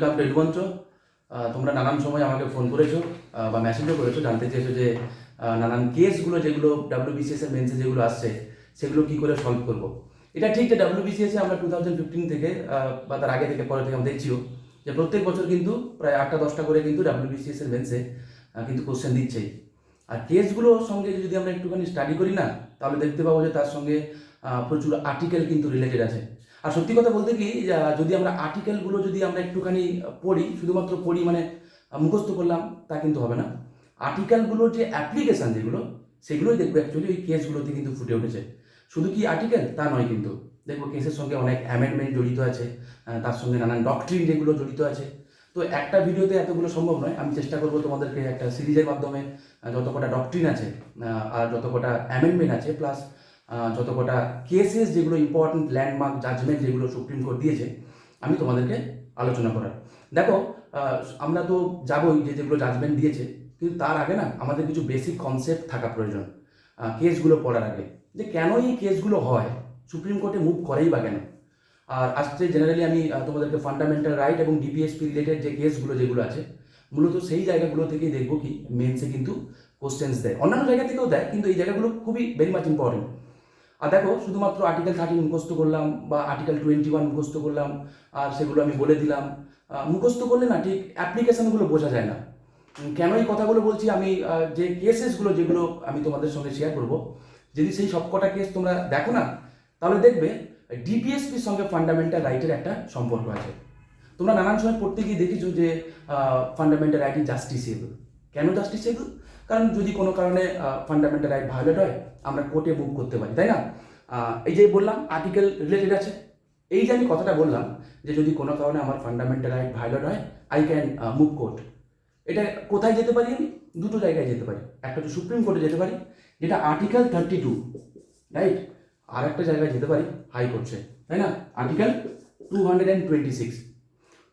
Welcome to এডুমন্ত্র। তোমরা নানান সময় আমাকে ফোন করেছো বা মেসেজও করেছো, জানতে চেয়েছো যে নানান কেসগুলো যেগুলো WBCS মেন্সে যেগুলো আসছে সেগুলো কী করে সলভ করবো। এটা ঠিক যে WBCS আমরা 2015 থেকে বা তার আগে থেকে পরে থেকে আমরা দেখছিও যে প্রত্যেক বছর কিন্তু প্রায় 8টা-10টা করে কিন্তু WBCS মেন্সে কিন্তু কোশ্চেন দিচ্ছেই। আর কেসগুলোর সঙ্গে যদি আমরা একটুখানি স্টাডি করি না, তাহলে দেখতে পাবো যে তার সঙ্গে প্রচুর আর্টিকেল কিন্তু রিলেটেড আছে। আর সত্যি কথা বলতে কি, যদি আমরা আর্টিকেলগুলো যদি আমরা একটুখানি পড়ি, শুধুমাত্র পড়ি মানে মুখস্থ করলাম তা কিন্তু হবে না। আর্টিকেলগুলোর যে অ্যাপ্লিকেশান যেগুলো, সেগুলোই দেখবো অ্যাকচুয়ালি ওই কেসগুলোতে কিন্তু ফুটে উঠেছে। শুধু কি আর্টিকেল তা নয়, কিন্তু দেখবো কেসের সঙ্গে অনেক অ্যামেন্ডমেন্ট জড়িত আছে, তার সঙ্গে নানান ডক্ট্রিন যেগুলো জড়িত আছে। তো একটা ভিডিওতে এতগুলো সম্ভব নয়, আমি চেষ্টা করবো তোমাদেরকে একটা সিরিজের মাধ্যমে যত কটা ডক্ট্রিন আছে আর যত কটা অ্যামেন্ডমেন্ট আছে, প্লাস যত কটা কেসেস যেগুলো ইম্পর্টেন্ট ল্যান্ডমার্ক জাজমেন্ট যেগুলো সুপ্রিম কোর্ট দিয়েছে, আমি তোমাদেরকে আলোচনা করার। দেখো, আমরা তো যাবোই যে যেগুলো জাজমেন্ট দিয়েছে, কিন্তু তার আগে না আমাদের কিছু বেসিক কনসেপ্ট থাকা প্রয়োজন কেসগুলো পড়ার আগে, যে কেন এই কেসগুলো হয়, সুপ্রিম কোর্টে মুভ করেই বা কেন। আর আজকে জেনারেলি আমি তোমাদেরকে ফান্ডামেন্টাল রাইট এবং ডিপিএসপি রিলেটেড যে কেসগুলো যেগুলো আছে, মূলত সেই জায়গাগুলো থেকেই দেখবো কি মেন্সে কিন্তু কোশ্চেন্স দেয়, অন্যান্য জায়গা থেকেও দেয়, কিন্তু এই জায়গাগুলো খুবই ভেরি মাচ ইম্পর্টেন্ট। আর দেখো, শুধুমাত্র আর্টিকেল 13 মুখস্থ করলাম বা আর্টিকেল 21 মুখস্থ করলাম আর সেগুলো আমি বলে দিলাম, মুখস্থ করলে না ঠিক অ্যাপ্লিকেশনগুলো বোঝা যায় না। কেন এই কথাগুলো বলছি, আমি যে কেসেসগুলো যেগুলো আমি তোমাদের সঙ্গে শেয়ার করবো, যদি সেই সবকটা কেস তোমরা দেখো না, তাহলে দেখবে ডিপিএসপির সঙ্গে ফান্ডামেন্টাল রাইটের একটা সম্পর্ক আছে। তোমরা নানান সময় পড়তে গিয়ে দেখেছো যে ফান্ডামেন্টাল রাইট ইজ জাস্টিসেবল। কেন জাস্টিসেবল? কারণ যদি কোনো কারণে ফান্ডামেন্টাল রাইট ভায়োলেট হয়, আমরা কোর্টে মুভ করতে পারি, তাই না? এই যে বললাম আর্টিকেল রিলেটেড আছে, এই যে আমি কথাটা বললাম যে যদি কোনো কারণে আমার ফান্ডামেন্টাল রাইট ভায়োলেট হয়, আই ক্যান মুভ কোর্ট। এটা কোথায় যেতে পারি? আমি দুটো জায়গায় যেতে পারি। একটা হচ্ছে সুপ্রিম কোর্টে যেতে পারি, যেটা আর্টিকেল 32, রাইট? আর একটা জায়গায় যেতে পারি হাইকোর্টে, তাই না? আর্টিকেল 226।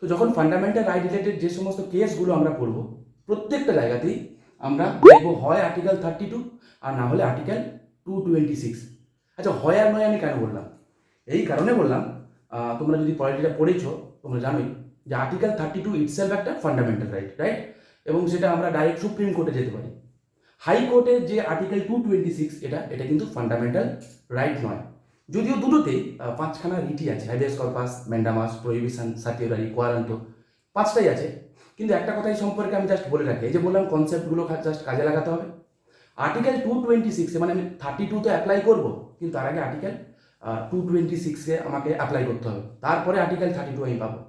তো যখন ফান্ডামেন্টাল রাইট রিলেটেড যে সমস্ত কেসগুলো আমরা পড়বো, প্রত্যেকটা জায়গাতেই আমরা দেখবো হয় আর্টিকেল 32 আর না হলে আর্টিকেল 226। আচ্ছা, হয় আর নয় আমি কেন বললাম? এই কারণে বললাম, তোমরা যদি পলিটিটা পড়েছো, তোমরা জানোই যে আর্টিকেল 32 ইটসেলফ একটা ফান্ডামেন্টাল রাইট, রাইট? এবং সেটা আমরা ডাইরেক্ট সুপ্রিম কোর্টে যেতে পারি। হাইকোর্টের যে আর্টিকেল 226, এটা কিন্তু ফান্ডামেন্টাল রাইট নয়। যদিও দুটোতেই 5খানা রিটি আছে, হ্যাবেস কর্পাস, ম্যান্ডামাস, প্রহিবিশন, সার্টিওরারি, কোয়ারান্টো, 5টাই আছে। কিন্তু একটা কথাই সম্পর্কে আমি জাস্ট বলে রাখি, এই যে বললাম কনসেপ্টগুলো জাস্ট কাজে লাগাতে হবে। আর্টিকেল 226 মানে আমি 32 তো অ্যাপ্লাই করবো, কিন্তু তার আগে আর্টিকেল 226-এ আমাকে অ্যাপ্লাই করতে হবে, তারপরে আর্টিকেল 32 আমি পাবো।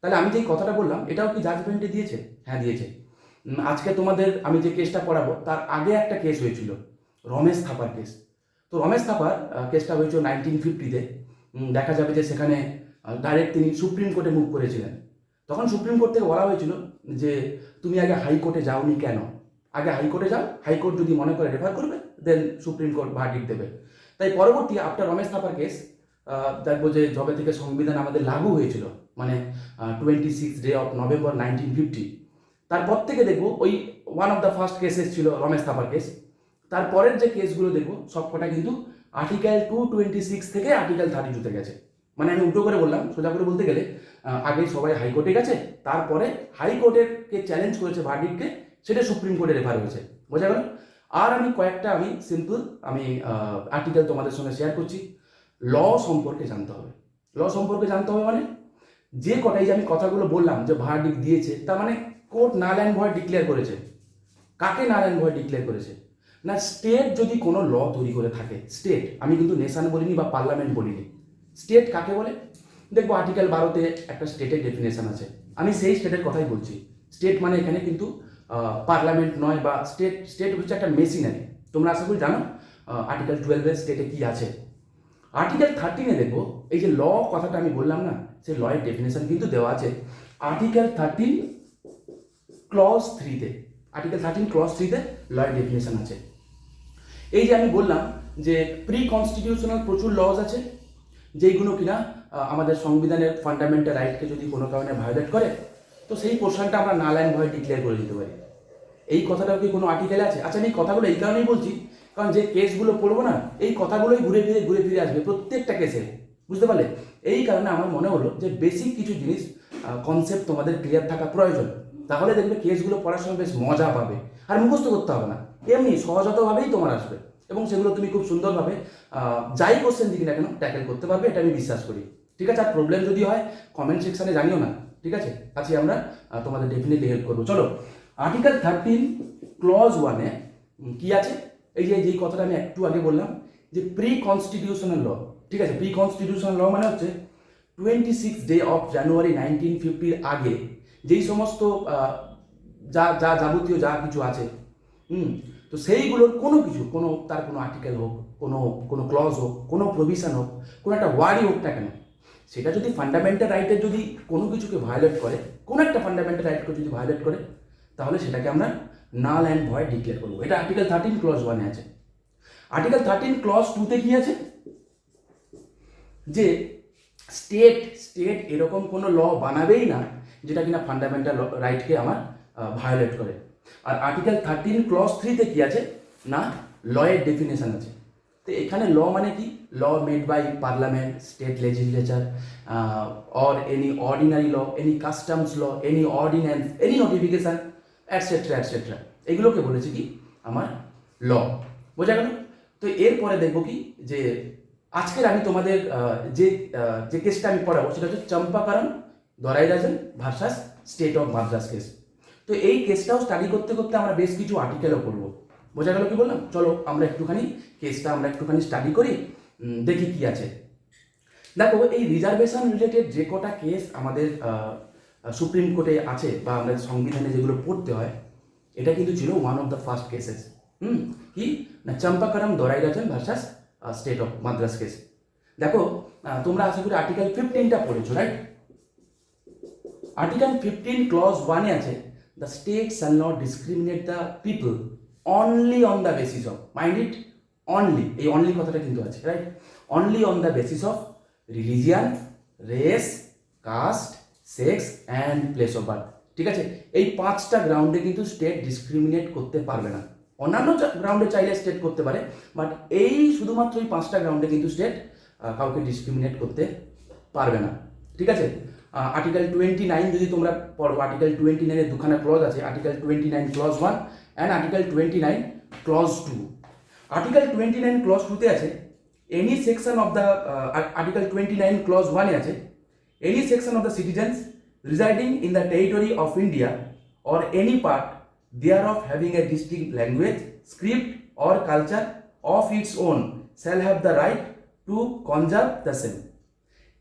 তাহলে আমি যেই কথাটা বললাম, এটাও কি জাজমেন্টে দিয়েছে? হ্যাঁ, দিয়েছে। আজকে তোমাদের আমি যে কেসটা পড়াবো, তার আগে একটা কেস হয়েছিল, রমেশ থাপার কেস। তো রমেশ থাপার কেসটা হয়েছিল 1950-তে। দেখা যাবে যে সেখানে ডাইরেক্ট তিনি সুপ্রিম কোর্টে মুভ করেছিলেন। তখন সুপ্রিম কোর্ট থেকে বলা হয়েছিল যে তুমি আগে হাইকোর্টে যাওনি কেন? আগে হাইকোর্টে যাও, হাইকোর্ট যদি মনে করে রেফার করবে, দেন সুপ্রিম কোর্ট ভার্ডিক্ট দেবে। তাই পরবর্তী আফটার রমেশ থাপার কেস, দেখবো যে যবে থেকে সংবিধান আমাদের লাগু হয়েছিল, মানে 26 নভেম্বর 1950, তারপর থেকে দেখবো ওই one of the first cases ছিল রমেশ থাপার কেস। তারপরের যে কেসগুলো দেখবো সবকটা কিন্তু আর্টিকেল 226 থেকে আর্টিকেল 32-তে গেছে। মানে আমি উল্টো করে বললাম, সোজা করে বলতে গেলে আগে সবাই হাইকোর্টে গেছে, তারপরে হাইকোর্টের কে চ্যালেঞ্জ করেছে ভার্ডিক্টকে, সেটা সুপ্রিম কোর্টে রেফার হয়েছে। বোঝা গেল? আর আমি কয়েকটা সিম্পল আর্টিকেল তোমাদের সঙ্গে শেয়ার করছি। ল সম্পর্কে জানতে হবে। ল সম্পর্কে জানতে হবে মানে যে কটাই যে আমি কথাগুলো বললাম যে ভার্ডিক্ট দিয়েছে, তার মানে court null and void declare করেছে। কাকে নাল অ্যান্ড ভয়েড ডিক্লেয়ার করেছে? না, স্টেট যদি কোনো ল তৈরি করে থাকে, স্টেট, আমি কিন্তু নেশন বলিনি বা পার্লামেন্ট বলিনি, স্টেট কাকে বলে? দেখবো আর্টিকেল 12-তে একটা স্টেটের ডেফিনেশন আছে, আমি সেই স্টেটের কথাই বলছি। স্টেট মানে এখানে কিন্তু পার্লামেন্ট নয়, বা স্টেট হচ্ছে একটা মেশিনারি। তোমরা আশা করি জানো আর্টিকেল 12-এর স্টেটে কি আছে। আর্টিকেল 13-এ দেখবো এই যে ল কথাটা আমি বললাম না, সেই লয়ের ডেফিনেশন কিন্তু দেওয়া আছে আর্টিকেল 13 ক্লজ 3-তে। আর্টিকেল 13 ক্লজ 3-তে লয়ের ডেফিনেশন আছে। এই যে আমি বললাম যে প্রি কনস্টিটিউশনাল প্রচুর লজ আছে, যেইগুলো কিনা আমাদের সংবিধানের ফান্ডামেন্টাল রাইটকে যদি কোনো কারণে ভায়োলেট করে, তো সেই পোর্শনটা আমরা নাল অ্যান্ড ভয়েড ডিক্লেয়ার করে দিতে পারি। এই কথাটাও কি কোনো আর্টিকেলে আছে? আচ্ছা, আমি এই কথাগুলো এই কারণেই বলছি, কারণ যে কেসগুলো পড়বো না, এই কথাগুলোই ঘুরে ফিরে আসবে প্রত্যেকটা কেসে, বুঝতে পারলে? এই কারণে আমার মনে হলো যে বেসিক কিছু জিনিস কনসেপ্ট তোমাদের ক্লিয়ার থাকা প্রয়োজন। তাহলে দেখবে কেসগুলো পড়ার সময় বেশ মজা পাবে, আর মুখস্থ করতে হবে না, এমনি সহজতভাবেই তোমার আসবে এবং সেগুলো তুমি খুব সুন্দরভাবে যাই কোশ্চেন দিকে না কেন ট্যাকেল করতে পারবে, এটা আমি বিশ্বাস করি। ঠিক আছে, আর প্রবলেম যদি হয় কমেন্ট সেকশানে জানিও না, ঠিক আছে? আজকে আমরা তোমাদের ডেফিনেটলি হেল্প করবো। চলো, আর্টিকেল 13 ক্লজ 1-এ কি আছে? এই যে যেই কথাটা আমি একটু আগে বললাম যে প্রি কনস্টিটিউশনাল ল, ঠিক আছে? প্রি কনস্টিটিউশনাল ল মানে হচ্ছে 26 ডে অফ জানুয়ারি 1950 আগে যেই সমস্ত যাবতীয় যা কিছু আছে, তো সেইগুলোর কোনো কিছু, তার কোনো আর্টিকেল হোক, কোনো ক্লজ হোক, কোনো প্রভিশন হোক, কোনো একটা ওয়ার্ডই হোক না কেন, সেটা যদি ফান্ডামেন্টাল রাইটের যদি কোনো কিছুকে ভায়োলেট করে, কোনো একটা ফান্ডামেন্টাল রাইটকে যদি ভায়োলেট করে, তাহলে সেটাকে আমরা নাল অ্যান্ড ভয়েড ডিক্লেয়ার করবো। এটা আর্টিকেল 13 ক্লজ 1-এ আছে। আর্টিকেল 13 ক্লজ 2-তে কি আছে? যে স্টেট এরকম কোনো ল বানাবেই না যেটা কিনা ফান্ডামেন্টাল রাইটকে আমার ভায়োলেট করে। আর আর্টিকেল 13 ক্লজ 3-তে কি আছে না, লয়ের ডেফিনেশন আছে। তো এখানে ল মানে কি? Law made by parliament, state legislature, or any ordinary law, any customs law, any ordinance, any notification, etcetera etcetera, এগুলোকে বলেছে কি আমার ল। বোঝা গেল? তো এরপরে দেখবো কি যে আজকের আমি তোমাদের যে কেসটা আমি পড়াবো সেটা হচ্ছে Champakam Dorairajan versus state of Madras case. তো এই কেসটাও স্টাডি করতে করতে আমরা বেশ কিছু আর্টিকেলও করবো। বোঝা গেল কি বললাম? চলো আমরা একটুখানি কেসটা স্টাডি করি, দেখি কি আছে। দেখো, এই রিজার্ভেশন রিলেটেড যে কটা কেস আমাদের সুপ্রিম কোর্টে আছে বা আমাদের সংবিধানে যেগুলো পড়তে হয়, এটা কিন্তু ছিল one of the first cases. কি না, Champakam Dorairajan versus state of Madras case. দেখো, তোমরা আশা করি আর্টিকেল 15টা পড়েছো, রাইট? আর্টিকেল 15 ক্লজ 1-এ আছে the state shall not discriminate the people only on the basis of, mind it, only, এই অনলি কথাটা কিন্তু আছে, right? Only on the basis of religion, race, caste, sex and place of birth. ঠিক আছে, এই 5টা গ্রাউন্ডে কিন্তু স্টেট ডিসক্রিমিনেট করতে পারবে না। অন্যান্য গ্রাউন্ডে চাইলে স্টেট করতে পারে, বাট এই শুধুমাত্র এই 5টা গ্রাউন্ডে কিন্তু স্টেট কাউকে ডিসক্রিমিনেট করতে পারবে না। ঠিক আছে, আর্টিকেল 29 যদি তোমরা পড়ো, আর্টিকেল 29-এর দুখানা ক্লজ আছে, article 29 clause 1 and article 29 clause 2। Article 29 clause 2-তে আছে any section of the, article 29 clause 1-এ আছে any section of the citizens residing in the territory of India or any part thereof having a distinct language, script or culture of its own shall have the right to conserve the same.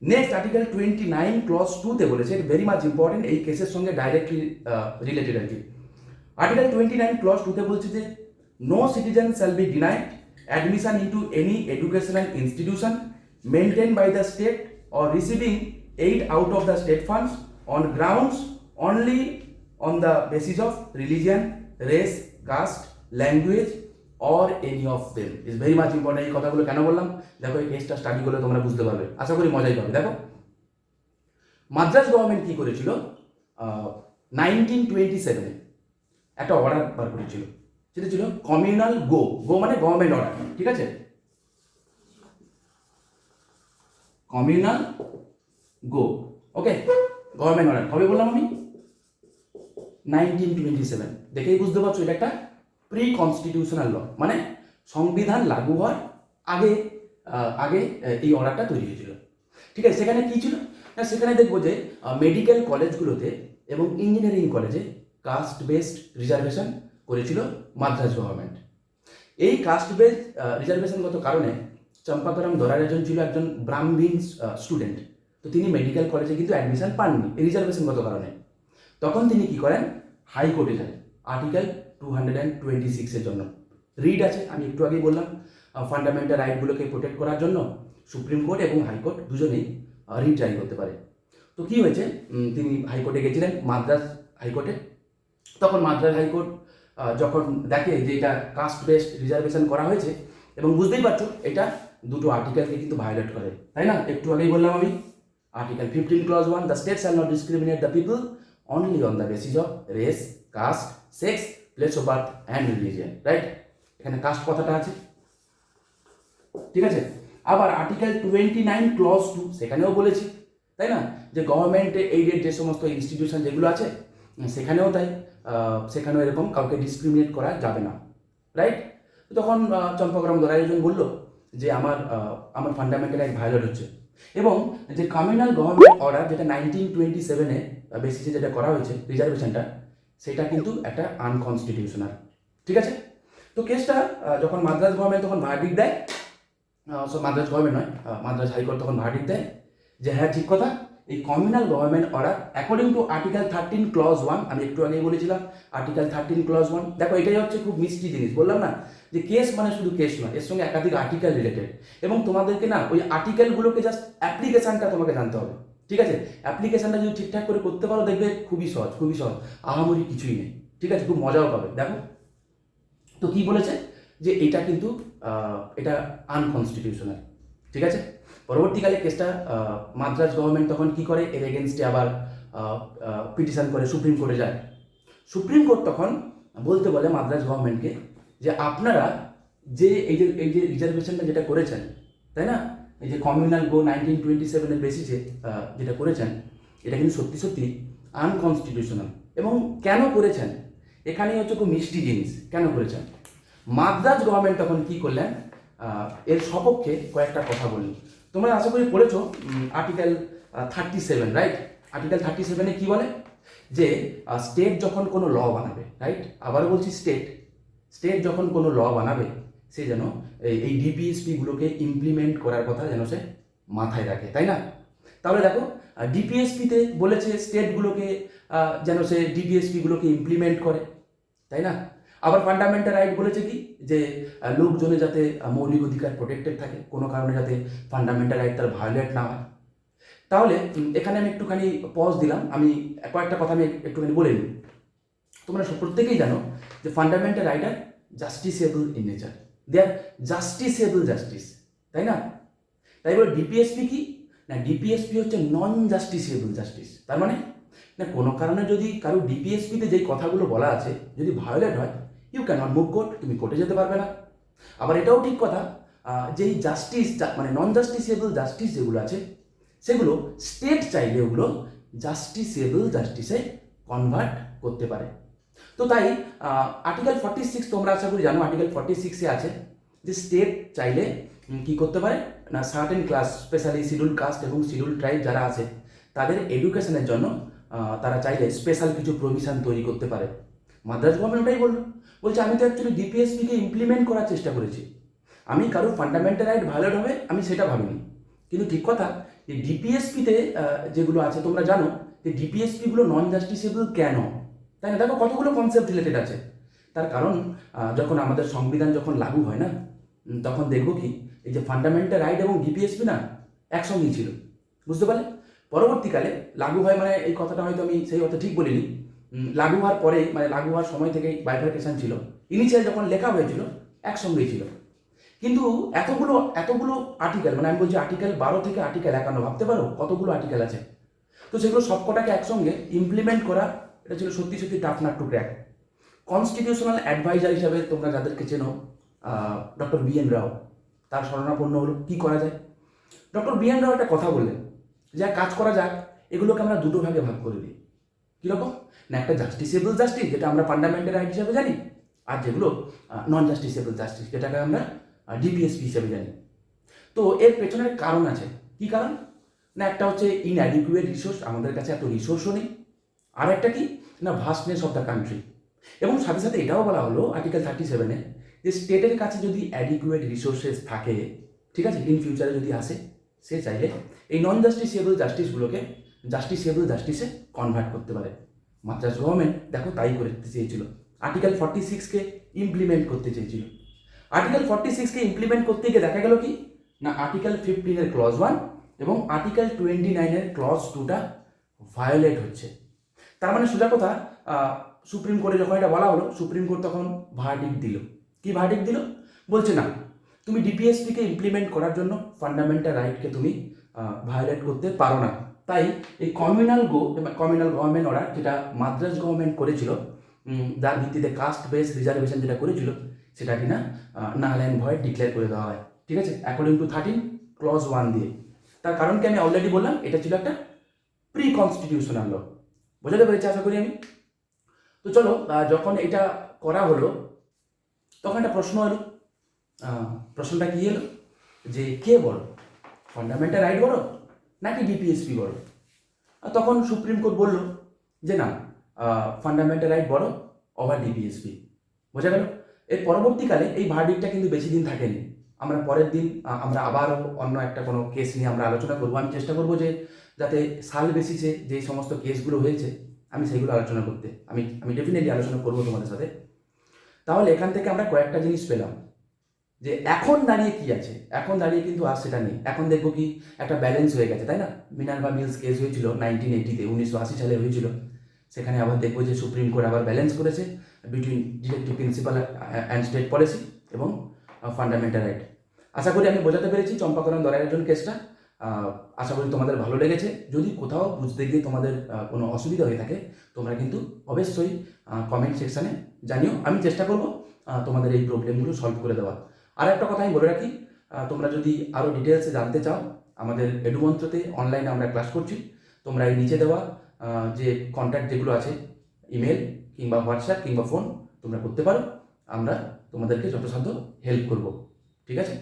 Next article 29 clause 2-তে বলেছে, very much important, এই কেসের সঙ্গে directly related আর কি। Article 29 clause 2-তে বলছে যে no citizen shall be denied admission into any educational institution maintain by the state or receiving aid out of the state funds on grounds only on the basis of religion, race, caste, language or any of them is very much important. এই কথাগুলো কেন বললাম? দেখো, এই কেসটা study করলে তোমরা বুঝতে পারবে, আশা করি মজাই পাবে। দেখো, মাদ্রাস গভর্নমেন্ট কি করেছিল, 1927-এ একটা অর্ডার বার করেছিল, সেটা ছিল কমিউনাল গো মানে গভর্নমেন্ট অর্ডার। ঠিক আছে, কমিউনাল গো, ওকে, গভর্নমেন্ট অর্ডার। কবে বললাম আমি? 1927। দেখেই বুঝতে পারছো এটা একটা প্রি কনস্টিটিউশনাল ল, মানে সংবিধান লাগু হওয়ার আগে এই অর্ডারটা তৈরি হয়েছিল। ঠিক আছে, সেখানে কি ছিল না, সেখানে দেখবো যে মেডিকেল কলেজগুলোতে এবং ইঞ্জিনিয়ারিং কলেজে কাস্ট বেসড রিজার্ভেশন করেছিল মাদ্রাস গভর্নমেন্ট। এই কাস্ট বেসড রিজার্ভেশনগত কারণে চম্পাকারম দরাইরাজন ছিল একজন ব্রাহ্মণ স্টুডেন্ট, তো তিনি মেডিকেল কলেজে কিন্তু অ্যাডমিশন পাননি এই রিজার্ভেশনগত কারণে। তখন তিনি কি করেন, হাইকোর্টে যান আর্টিকেল 226-এর জন্য। রিড আছে, আমি একটু আগেই বললাম, ফান্ডামেন্টাল রাইটগুলোকে প্রোটেক্ট করার জন্য সুপ্রিম কোর্ট এবং হাইকোর্ট দুজনেই রিড জারি করতে পারে। তো কি হয়েছে, তিনি হাইকোর্টে গেছিলেন, মাদ্রাস হাইকোর্টে। তখন মাদ্রাস হাইকোর্ট যখন দেখে যে এটা কাস্ট বেসড রিজার্ভেশন করা হয়েছে, এবং বুঝতেই পারছো এটা দুটো আর্টিকেলকে কিন্তু ভায়োলেট করে, তাই না? একটু আগেই বললাম আমি, article 15 clause 1 the state shall not discriminate the people only on the basis of race, caste, sex, place of birth and religion, right? এখানে কাস্ট কথাটা আছে, ঠিক আছে। আবার আর্টিকেল 29 ক্লজ 2 সেখানেও বলেছি তাই না? যে গভর্নমেন্টে এইডেড যে সমস্ত ইনস্টিটিউশন যেগুলো আছে সেখানেও তাই, সেখানেও এরকম কাউকে ডিসক্রিমিনেট করা যাবে না, রাইট? তখন চম্পাগ্রাম দোরাইজন বলল যে আমার ফান্ডামেন্টাল রাইট ভায়োলেট হচ্ছে, এবং যে কমিউনাল গভর্নমেন্ট অর্ডার যেটা 1927-এ বেসিসে যেটা করা হয়েছে রিজার্ভেশনটা, সেটা কিন্তু একটা আনকনস্টিটিউশনাল। ঠিক আছে? তো কেসটা যখন মাদ্রাজ গভর্নমেন্ট তখন ভার্ডিক্ট দেয়, মাদ্রাজ গভর্নমেন্ট নয়, মাদ্রাজ হাইকোর্ট তখন ভার্ডিক্ট দেয় যে হ্যাঁ ঠিক কথা, এই communal government order according to article 13 clause 1, আমি একটু আগেই বলেছিলাম আর্টিকেল 13 ক্লজ 1, দেখো এটাই হচ্ছে খুব মিষ্টি জিনিস, বললাম না যে কেস মানে শুধু কেস নয়, এর সঙ্গে একাধিক আর্টিকেল রিলেটেড, এবং তোমাদেরকে না ওই আর্টিকেলগুলোকে জাস্ট অ্যাপ্লিকেশনটা তোমাকে জানতে হবে। ঠিক আছে? অ্যাপ্লিকেশনটা যদি ঠিকঠাক করে করতে পারো দেখবে খুবই সহজ, খুবই সহজ, আহামরি কিছুই নেই। ঠিক আছে? খুব মজাও পাবে। দেখো তো কি বলেছে যে এটা কিন্তু এটা আনকনস্টিটিউশনাল। ঠিক আছে? পরবর্তীকালে কেসটা মাদ্রাজ গভর্নমেন্ট তখন কি করে, এর এগেনস্টে আবার পিটিশন করে সুপ্রিম কোর্টে যায়। সুপ্রিম কোর্ট তখন বলতে বলে মাদ্রাজ গভর্নমেন্টকে যে আপনারা যে এই যে রিজার্ভেশনটা যেটা করেছেন, তাই না, এই যে কমিউনাল গো 1927-এর বেসিসে যেটা করেছেন, এটা কিন্তু সত্যি সত্যি আনকনস্টিটিউশনাল। এবং কেন করেছেন, এখানেই হচ্ছে খুব মিষ্টি জিনিস, কেন করেছেন। মাদ্রাজ গভর্নমেন্ট তখন কি করলেন, এর সপক্ষে কয়েকটা কথা বললেন। তোমরা আশা করি পড়েছো আর্টিকেল 37, রাইট? আর্টিকেল 37-এ কি বলে যে স্টেট যখন কোনো ল বানাবে, রাইট, আবারও বলছি স্টেট যখন কোনো ল বানাবে সে যেন এই ডিপিএসপিগুলোকে ইমপ্লিমেন্ট করার কথা যেন সে মাথায় রাখে, তাই না? তাহলে দেখো ডিপিএসপিতে বলেছে স্টেটগুলোকে যেন সে ডিপিএসপিগুলোকে ইমপ্লিমেন্ট করে, তাই না? আবার ফান্ডামেন্টাল রাইট বলেছে কি যে লোকজনে যাতে মৌলিক অধিকার প্রোটেক্টেড থাকে, কোনো কারণে যাতে ফান্ডামেন্টাল রাইট তার ভায়োলেট না হয়। তাহলে এখানে আমি একটুখানি পজ দিলাম, আমি কয়েকটা কথা আমি একটুখানি বলে নিই। তোমরা প্রত্যেকেই জানো যে fundamental right are justiciable in nature, they are justiciable justice, তাই না? তাই বলে ডিপিএসপি কি না, ডিপিএসপি হচ্ছে নন জাস্টিসেবল জাস্টিস। তার মানে না কোনো কারণে যদি কারো ডিপিএসপিতে যেই কথাগুলো বলা আছে যদি ভায়োলেট হয়, you can not move court, তুমি কোর্টে যেতে পারবে না। আবার এটাও ঠিক কথা যেই জাস্টিস মানে নন জাস্টিসেবল জাস্টিস যেগুলো আছে সেগুলো স্টেট চাইলে ওগুলো জাস্টিসেবল জাস্টিসে কনভার্ট করতে পারে। তো তাই আর্টিকেল 46 তোমরা আশা করি জানো, আর্টিকেল 46-এ আছে যে স্টেট চাইলে কি করতে পারে না, certain class specially schedule caste এবং শিডিউল ট্রাইব যারা আছে তাদের এডুকেশনের জন্য তারা চাইলে স্পেশাল কিছু প্রভিশন তৈরি করতে পারে। মাদ্রাজ গভর্নমেন্ট ওটাই বলছে আমি তো অ্যাকচুয়ালি ডিপিএসপিকে ইমপ্লিমেন্ট করার চেষ্টা করেছি, আমি কারোর ফান্ডামেন্টাল রাইট ভায়োলেট হবে আমি সেটা ভাবিনি। কিন্তু ঠিক কথা যে ডিপিএসপিতে যেগুলো আছে তোমরা জানো যে ডিপিএসপিগুলো নন জাস্টিসেবল কেন, তাই না? দেখো কতগুলো কনসেপ্ট রিলেটেড আছে। তার কারণ যখন আমাদের সংবিধান যখন লাগু হয় না, তখন দেখবো কি এই যে ফান্ডামেন্টাল রাইট এবং ডিপিএসপি না একসঙ্গেই ছিল, বুঝতে পারলে? পরবর্তীকালে লাগু হয়, মানে এই কথাটা হয়তো আমি সেই কথা ঠিক বলিনি, লাগু হওয়ার পরে মানে লাগু হওয়ার সময় থেকেই বাইফার্কেশন ছিল, ইনিশিয়াল যখন লেখা হয়েছিল একসঙ্গেই ছিল। কিন্তু এতগুলো আর্টিকেল, মানে আমি বলছি আর্টিকেল 12 থেকে আর্টিকেল 51, ভাবতে পারো কতগুলো আর্টিকেল আছে। তো সেগুলো সবকটাকে একসঙ্গে ইমপ্লিমেন্ট করা এটা ছিল সত্যি সত্যি tough nut to crack. Constitutional advisor হিসাবে তোমরা যাদেরকে চেনো ডক্টর বি.এন. রাও, তার শরণাপন্ন হলো কী করা যায়। Doctor BN. রাও একটা কথা বললেন যে কাজ করা যাক, এগুলোকে আমরা দুটো ভাগে ভাগ করে দিই। কীরকম না, একটা জাস্টিসেবল জাস্টিস যেটা আমরা ফান্ডামেন্টাল রাইট হিসাবে জানি, আর যেগুলো নন জাস্টিসেবল জাস্টিস যেটাকে আমরা ডিপিএসপি হিসাবে জানি। তো এর পেছনের কারণ আছে। কি কারণ না, একটা হচ্ছে ইনঅ্যাডিকুয়েট রিসোর্স, আমাদের কাছে এত রিসোর্সও নেই। আর একটা কি না, ভাস্টনেস অফ দ্য কান্ট্রি। এবং সাথে সাথে এটাও বলা হলো আর্টিকেল 37-এ যে স্টেটের কাছে যদি অ্যাডিকুয়েট রিসোর্সেস থাকে, ঠিক আছে, ইন ফিউচারে যদি আসে, সে চাইলে এই নন জাস্টিসেবল জাস্টিসগুলোকে জাস্টিসেবল জাস্টিসে কনভার্ট করতে পারে। মাদ্রাজ গভর্নমেন্ট দেখো তাই করতে চেয়েছিল, আর্টিকেল 46-কে ইমপ্লিমেন্ট করতে চেয়েছিল। আর্টিকেল 46-কে ইমপ্লিমেন্ট করতে গিয়ে দেখা গেল কি না, আর্টিকেল 15-এর ক্লজ 1 এবং আর্টিকেল 29-এর ক্লজ 2টা ভায়োলেট হচ্ছে। তার মানে সোজা কথা, সুপ্রিম কোর্টে যখন এটা বলা হলো, সুপ্রিম কোর্ট তখন ভার্ডিক্ট দিল। কি ভার্ডিক্ট দিল? বলছে না, তুমি ডিপিএসপিকে ইমপ্লিমেন্ট করার জন্য ফান্ডামেন্টাল রাইটকে তুমি ভায়োলেট করতে পারো না। তাই এই কমিউনাল গভর্নমেন্ট অর্ডার যেটা মাদ্রাজ গভর্নমেন্ট করেছিল, যার ভিত্তিতে কাস্ট বেস রিজার্ভেশন যেটা করেছিল, সেটা কিনা নাল অ্যান্ড ভয়েড ডিক্লেয়ার করে দেওয়া হয়। ঠিক আছে, অ্যাকর্ডিং টু 13 ক্লজ 1 দিয়ে। তার কারণ কি আমি অলরেডি বললাম, এটা ছিল একটা প্রি কনস্টিটিউশনাল ল। বোঝাতে পেরেছি আশা করি আমি। তো চলো, যখন এটা করা হলো তখন একটা প্রশ্ন এলো। প্রশ্নটা কি এলো যে কে বড়, ফান্ডামেন্টাল রাইট বড় নাকি ডিপিএসপি বড়? তখন সুপ্রিম কোর্ট বলল যে না, ফান্ডামেন্টাল রাইট বড় ওভার ডিপিএসপি। বোঝা গেল? এর পরবর্তীকালে এই ভার্ডিক্টটা কিন্তু বেশি দিন থাকেনি। আমরা পরের দিন আমরা আবারও অন্য একটা কোনো কেস নিয়ে আমরা আলোচনা করবো। আমি চেষ্টা করবো যে যাতে সাল বেসিসে যে সমস্ত কেসগুলো হয়েছে আমি সেগুলো আলোচনা করতে, আমি ডেফিনেটলি আলোচনা করবো তোমাদের সাথে। তাহলে এখান থেকে আমরা কয়েকটা জিনিস পেলাম যে এখন দাঁড়িয়ে কি আছে। এখন দাঁড়িয়ে কিন্তু আর সেটা নেই। এখন দেখবো কি একটা ব্যালেন্স হয়ে গেছে, তাই না? মিনার্ভা মিলস কেস হয়েছিল 1980-তে, 1980 সালে হয়েছিল। সেখানে আবার দেখবো যে সুপ্রিম কোর্ট আবার ব্যালেন্স করেছে between directive principal and state policy এবং ফান্ডামেন্টাল রাইট। আশা করি আমি বোঝাতে পেরেছি চম্পাকরণ দরাইরাজন কেসটা। আশা করি তোমাদের ভালো লেগেছে। যদি কোথাও বুঝতে গিয়ে তোমাদের কোনো অসুবিধা হয়ে থাকে তোমরা কিন্তু অবশ্যই কমেন্ট সেকশানে জানিও। আমি চেষ্টা করব তোমাদের এই প্রবলেমগুলো সলভ করে দেওয়ার। আর একটা কথা আমি বলে রাখি, তোমরা যদি আরও ডিটেলসে জানতে চাও আমাদের এডুমন্ত্রতে অনলাইনে আমরা ক্লাস করছি। তোমরা এই নিচে দেওয়া যে কন্ট্যাক্ট যেগুলো আছে, ইমেল কিংবা হোয়াটসঅ্যাপ কিংবা ফোন, তোমরা করতে পারো। আমরা তোমাদেরকে যথাসাধ্য হেল্প করব। ঠিক আছে?